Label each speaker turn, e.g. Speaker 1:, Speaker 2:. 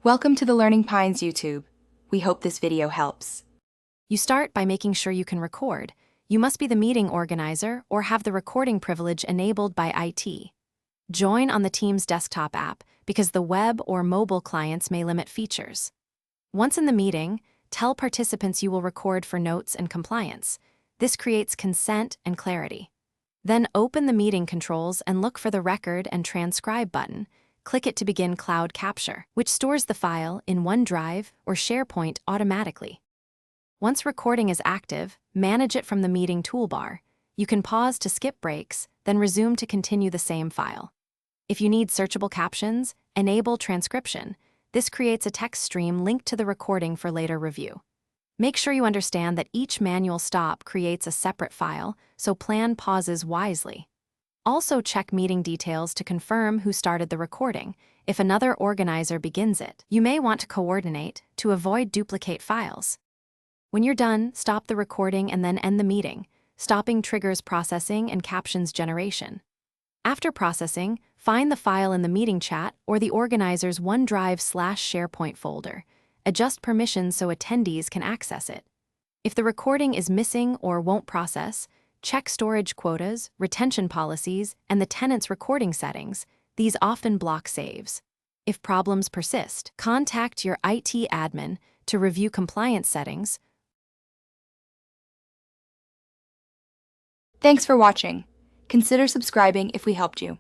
Speaker 1: Welcome to the Learning Pines YouTube. We hope this video helps.
Speaker 2: You start by making sure you can record. You must be the meeting organizer or have the recording privilege enabled by IT. Join on the Teams desktop app because the web or mobile clients may limit features. Once in the meeting, tell participants you will record for notes and compliance. This creates consent and clarity. Then open the meeting controls and look for the Record and Transcribe button. Click it to begin cloud capture, which stores the file in OneDrive or SharePoint automatically. Once recording is active, manage it from the meeting toolbar. You can pause to skip breaks, then resume to continue the same file. If you need searchable captions, enable transcription. This creates a text stream linked to the recording for later review. Make sure you understand that each manual stop creates a separate file, so plan pauses wisely. Also check meeting details to confirm who started the recording. If another organizer begins it, you may want to coordinate to avoid duplicate files. When you're done, stop the recording and then end the meeting. Stopping triggers processing and captions generation. After processing, find the file in the meeting chat or the organizer's OneDrive/SharePoint folder. Adjust permissions so attendees can access it. If the recording is missing or won't process, check storage quotas, retention policies, and the tenant's recording settings. These often block saves. If problems persist, contact your IT admin to review compliance settings.
Speaker 1: Thanks for watching. Consider subscribing if we helped you.